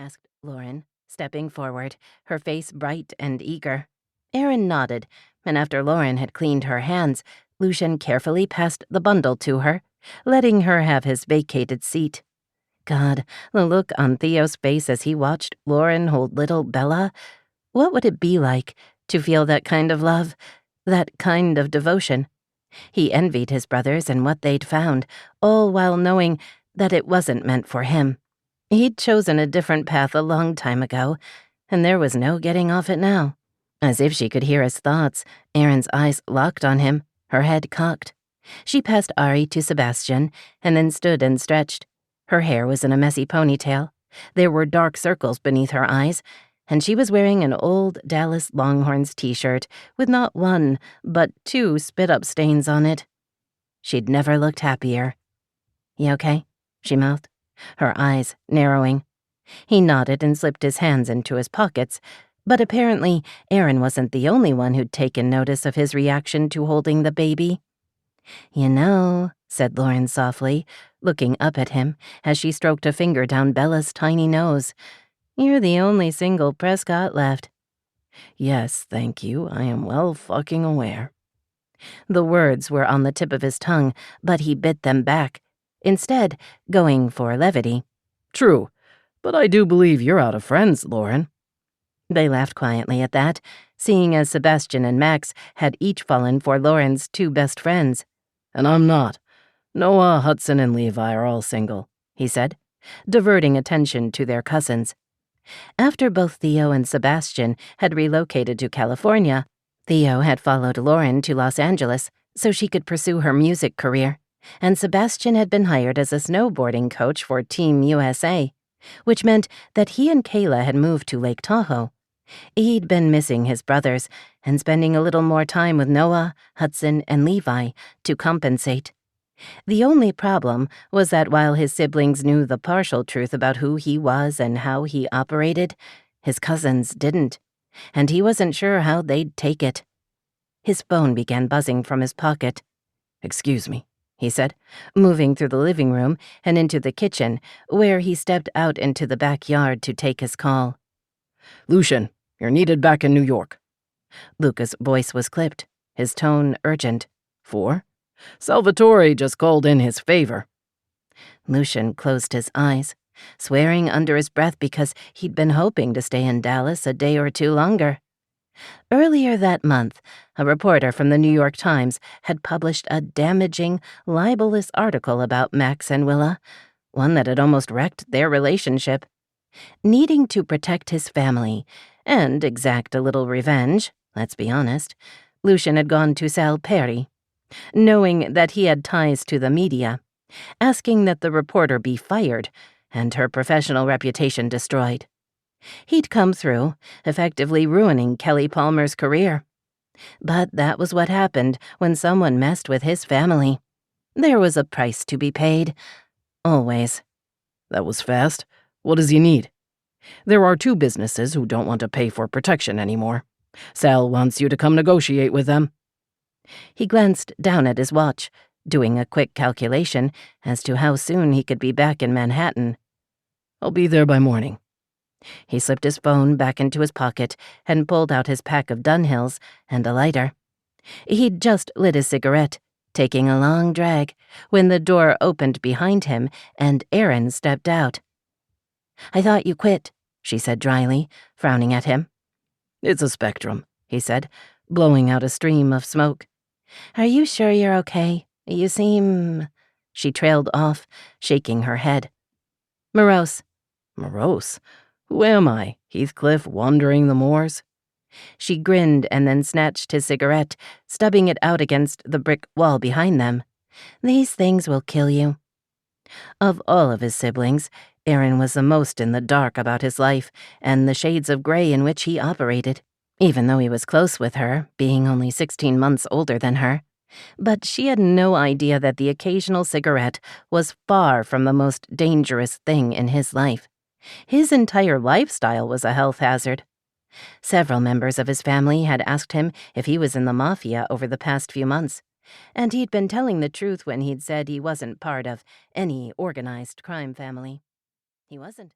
asked Lauren, stepping forward, her face bright and eager. Erin nodded, and after Lauren had cleaned her hands, Lucian carefully passed the bundle to her, letting her have his vacated seat. God, the look on Theo's face as he watched Lauren hold little Bella. What would it be like to feel that kind of love, that kind of devotion? He envied his brothers and what they'd found, all while knowing that it wasn't meant for him. He'd chosen a different path a long time ago, and there was no getting off it now. As if she could hear his thoughts, Erin's eyes locked on him, her head cocked. She passed Ari to Sebastian, and then stood and stretched. Her hair was in a messy ponytail. There were dark circles beneath her eyes, and she was wearing an old Dallas Longhorns t-shirt with not one, but 2 spit-up stains on it. She'd never looked happier. "You okay?" she mouthed, her eyes narrowing. He nodded and slipped his hands into his pockets, but apparently Erin wasn't the only one who'd taken notice of his reaction to holding the baby. "You know," said Lauren softly, looking up at him as she stroked a finger down Bella's tiny nose, "you're the only single Prescott left." "Yes, thank you, I am well fucking aware." The words were on the tip of his tongue, but he bit them back, instead going for levity. "True, but I do believe you're out of friends, Lauren." They laughed quietly at that, seeing as Sebastian and Max had each fallen for Lauren's 2 best friends. "And I'm not. Noah, Hudson, and Levi are all single," he said, diverting attention to their cousins. After both Theo and Sebastian had relocated to California, Theo had followed Lauren to Los Angeles so she could pursue her music career, and Sebastian had been hired as a snowboarding coach for Team USA, which meant that he and Kayla had moved to Lake Tahoe. He'd been missing his brothers and spending a little more time with Noah, Hudson, and Levi to compensate. The only problem was that while his siblings knew the partial truth about who he was and how he operated, his cousins didn't, and he wasn't sure how they'd take it. His phone began buzzing from his pocket. "Excuse me," he said, moving through the living room and into the kitchen, where he stepped out into the backyard to take his call. "Lucian, you're needed back in New York." Luca's voice was clipped, his tone urgent. "For? Salvatore just called in his favor." Lucian closed his eyes, swearing under his breath because he'd been hoping to stay in Dallas a day or 2 longer. Earlier that month, a reporter from the New York Times had published a damaging, libelous article about Max and Willa, one that had almost wrecked their relationship. Needing to protect his family and exact a little revenge, let's be honest, Lucian had gone to Sal Perry, knowing that he had ties to the media, asking that the reporter be fired and her professional reputation destroyed. He'd come through, effectively ruining Kelly Palmer's career. But that was what happened when someone messed with his family. There was a price to be paid. Always. "That was fast. What does he need?" "There are 2 businesses who don't want to pay for protection anymore. Sal wants you to come negotiate with them." He glanced down at his watch, doing a quick calculation as to how soon he could be back in Manhattan. "I'll be there by morning." He slipped his phone back into his pocket and pulled out his pack of Dunhills and a lighter. He'd just lit a cigarette, taking a long drag, when the door opened behind him and Erin stepped out. "I thought you quit," she said dryly, frowning at him. "It's a spectrum," he said, blowing out a stream of smoke. "Are you sure you're okay? You seem—" She trailed off, shaking her head. "Morose." "Morose? Who am I, Heathcliff wandering the moors?" She grinned and then snatched his cigarette, stubbing it out against the brick wall behind them. "These things will kill you." Of all of his siblings, Erin was the most in the dark about his life and the shades of gray in which he operated, even though he was close with her, being only 16 months older than her. But she had no idea that the occasional cigarette was far from the most dangerous thing in his life. His entire lifestyle was a health hazard. Several members of his family had asked him if he was in the mafia over the past few months, and he'd been telling the truth when he'd said he wasn't part of any organized crime family. He wasn't.